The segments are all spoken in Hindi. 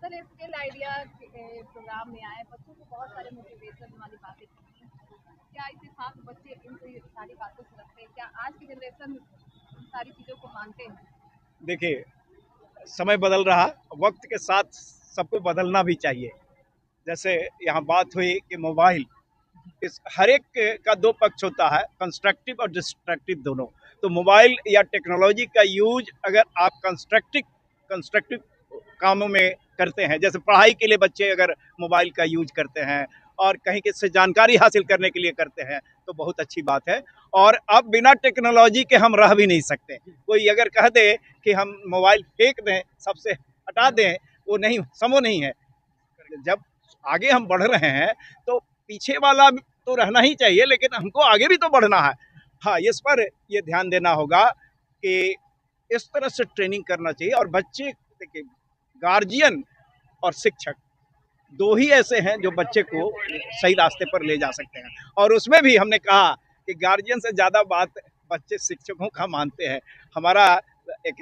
सर स्किल आइडिया प्रोग्राम में आए बच्चों को बहुत सारे मोटिवेशन वाली बातें की हैं। क्या इसे खास बच्चे इन सारी बातों से रखते हैं? क्या आज की जनरेशन इन सारी चीज़ों को मानते हैं? देखिए, समय बदल रहा, वक्त के साथ सबको बदलना भी चाहिए। जैसे यहाँ बात हुई कि मोबाइल, इस हर एक का दो पक्ष होता है, कंस्ट्रक्टिव और डिस्ट्रक्टिव दोनों। तो मोबाइल या टेक्नोलॉजी का यूज अगर आप कंस्ट्रक्टिव कंस्ट्रक्टिव कामों में करते हैं, जैसे पढ़ाई के लिए बच्चे अगर मोबाइल का यूज करते हैं और कहीं के से जानकारी हासिल करने के लिए करते हैं, तो बहुत अच्छी बात है। और अब बिना टेक्नोलॉजी के हम रह भी नहीं सकते। कोई अगर कह दे कि हम मोबाइल फेंक दें, सबसे हटा दें, वो नहीं, संभव नहीं है। जब आगे हम बढ़ रहे हैं तो पीछे वाला तो रहना ही चाहिए, लेकिन हमको आगे भी तो बढ़ना है। हाँ, इस पर ये ध्यान देना होगा कि इस तरह से ट्रेनिंग करना चाहिए। और बच्चे, देखिए, गार्जियन और शिक्षक दो ही ऐसे हैं जो बच्चे को सही रास्ते पर ले जा सकते हैं। और उसमें भी हमने कहा कि गार्जियन से ज़्यादा बात बच्चे शिक्षकों का मानते हैं। हमारा एक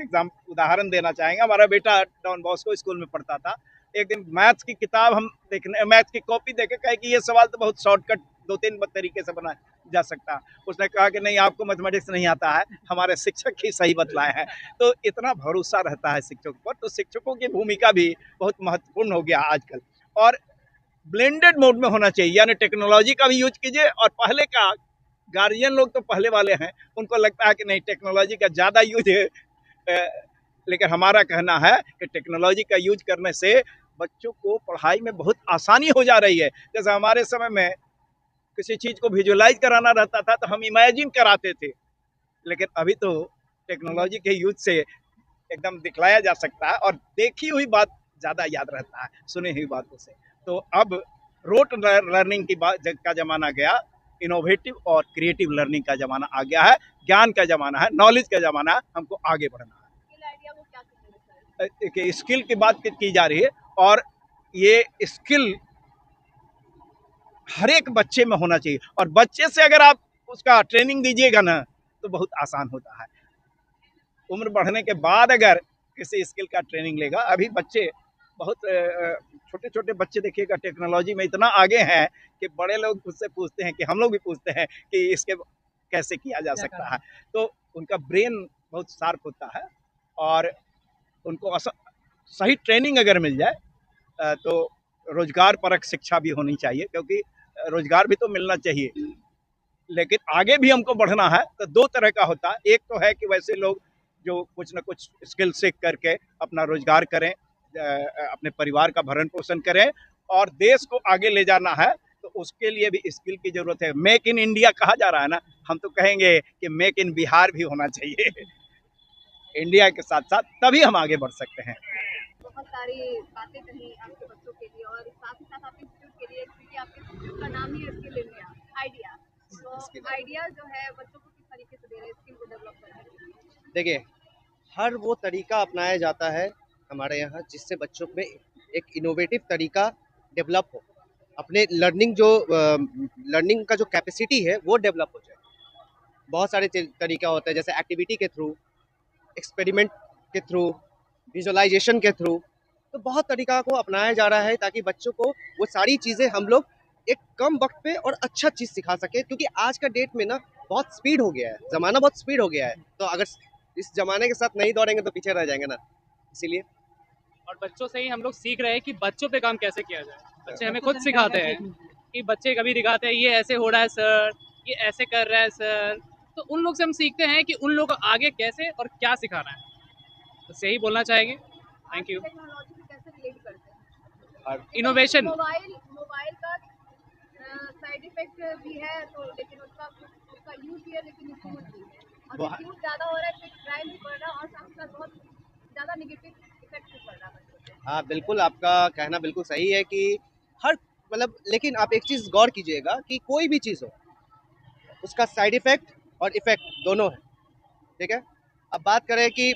उदाहरण देना चाहेंगे। हमारा बेटा डॉन बॉस्को स्कूल में पढ़ता था। एक दिन मैथ्स की किताब हम देखने, मैथ्स की कॉपी देखे, कहे कि ये सवाल तो बहुत शॉर्टकट 2-3 तरीके से बना जा सकता। उसने कहा कि नहीं, आपको मैथमेटिक्स नहीं आता है, हमारे शिक्षक ही सही बतलाए हैं। तो इतना भरोसा रहता है शिक्षकों पर। तो शिक्षकों की भूमिका भी बहुत महत्वपूर्ण हो गया आजकल। और ब्लेंडेड मोड में होना चाहिए, यानी टेक्नोलॉजी का भी यूज कीजिए। और पहले का गार्जियन लोग तो पहले वाले हैं, उनको लगता है कि नहीं, टेक्नोलॉजी का ज़्यादा यूज है। लेकिन हमारा कहना है कि टेक्नोलॉजी का यूज करने से बच्चों को पढ़ाई में बहुत आसानी हो जा रही है। जैसे हमारे समय में किसी चीज़ को विजुअलाइज कराना रहता था तो हम इमेजिन कराते थे, लेकिन अभी तो टेक्नोलॉजी के यूज से एकदम दिखलाया जा सकता है और देखी हुई बात ज़्यादा याद रहता है सुनी हुई बातों से। तो अब रोट लर्निंग की बात का ज़माना गया, इनोवेटिव और क्रिएटिव लर्निंग का ज़माना आ गया है, ज्ञान का ज़माना है, नॉलेज का ज़माना है। हमको आगे बढ़ना है। देखिए, स्किल की बात की जा रही है, और ये स्किल हर एक बच्चे में होना चाहिए। और बच्चे से अगर आप उसका ट्रेनिंग दीजिएगा ना, तो बहुत आसान होता है। उम्र बढ़ने के बाद अगर किसी स्किल का ट्रेनिंग लेगा, अभी बच्चे बहुत छोटे छोटे बच्चे देखिएगा टेक्नोलॉजी में इतना आगे हैं कि बड़े लोग उससे पूछते हैं, कि हम लोग भी पूछते हैं कि इसके कैसे किया जा सकता है। तो उनका ब्रेन बहुत शार्प होता है। और उनको सही ट्रेनिंग अगर मिल जाए तो रोजगार परक शिक्षा भी होनी चाहिए, क्योंकि रोजगार भी तो मिलना चाहिए। लेकिन आगे भी हमको बढ़ना है तो दो तरह का होता है। एक तो है कि वैसे लोग जो कुछ ना कुछ स्किल सीख करके अपना रोजगार करें, अपने परिवार का भरण पोषण करें, और देश को आगे ले जाना है तो उसके लिए भी स्किल की जरूरत है। मेक इन इंडिया कहा जा रहा है ना, हम तो कहेंगे कि मेक इन बिहार भी होना चाहिए इंडिया के साथ साथ, तभी हम आगे बढ़ सकते हैं। बहुत सारी बातें कही आपके बच्चों के लिए और साथ ही साथ आपके इंस्टीट्यूट के लिए, क्योंकि आपके इंस्टीट्यूट का नाम ही है स्किल इंडिया आइडिया। तो आइडिया जो है बच्चों को किस तरीके से दे रहे हैं स्किल को डेवलप करने के लिए? देखिए, हर वो तरीका अपनाया जाता है हमारे यहाँ जिससे बच्चों में एक इनोवेटिव तरीका डेवलप हो, अपने लर्निंग का जो कैपेसिटी है वो डेवलप हो जाए। बहुत सारे तरीका होते हैं, जैसे एक्टिविटी के थ्रू, एक्सपेरिमेंट के थ्रू, विजुअलाइजेशन के थ्रू। तो बहुत तरीका को अपनाया जा रहा है ताकि बच्चों को वो सारी चीज़ें हम लोग एक कम वक्त पे और अच्छा चीज़ सिखा सके। क्योंकि आज का डेट में ना बहुत स्पीड हो गया है, ज़माना बहुत स्पीड हो गया है। तो अगर इस ज़माने के साथ नहीं दौड़ेंगे तो पीछे रह जाएंगे ना, इसीलिए। और बच्चों से ही हम लोग सीख रहे हैं कि बच्चों पे काम कैसे किया जाए। बच्चे हमें खुद सिखाते हैं कि बच्चे कभी दिखाते हैं ये ऐसे हो रहा है सर, ये ऐसे कर रहा है सर। तो उन लोग से हम सीखते हैं कि उन लोग को आगे कैसे और क्या सिखाना है। तो यही बोलना चाहेंगे। Thank you. टेक्नोलॉजी से कैसे रिलेट करते हैं? इनोवेशन। मोबाइल का साइड इफेक्ट भी है, तो लेकिन उसका यूज भी है, लेकिन मिसयूज भी है। और यूज ज़्यादा हो रहा है तो क्राइम भी बढ़ रहा है और साथ साथ बहुत ज़्यादा नेगेटिव इफेक्ट भी पड़ रहा है बच्चों पे। हाँ बिल्कुल, आपका कहना बिल्कुल सही है कि हर लेकिन आप एक चीज़ गौर कीजिएगा कि कोई भी चीज़ हो, उसका साइड इफेक्ट और इफेक्ट दोनों है। ठीक है, अब बात करें कि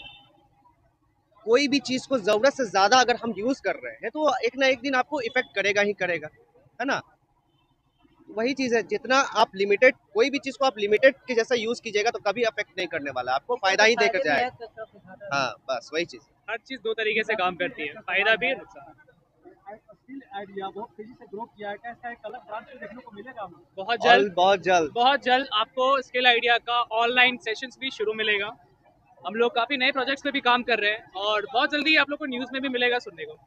कोई भी चीज़ को ज़रूरत से ज़्यादा अगर हम यूज़ कर रहे हैं तो एक ना एक दिन आपको इफेक्ट करेगा ही करेगा, है ना। वही चीज़ है, जितना आप लिमिटेड, कोई भी चीज़ को आप लिमिटेड के जैसा यूज़ कीजिएगा तो कभी अफेक्ट नहीं करने वाला, आपको फायदा ही देकर जाएगा। हाँ बस वही चीज़। हर चीज़ दो तरीके से काम करती है, फायदा भी नुकसान। स्किल आइडिया बहुत तेजी से ग्रो किया है, क्या इसका एक अलग ब्रांच देखने को मिलेगा हमें? बहुत जल्द आपको स्किल आइडिया का ऑनलाइन सेशंस भी शुरू मिलेगा। हम लोग काफ़ी नए प्रोजेक्ट्स पे भी काम कर रहे हैं और बहुत जल्दी आप लोग को न्यूज़ में भी मिलेगा सुनने को।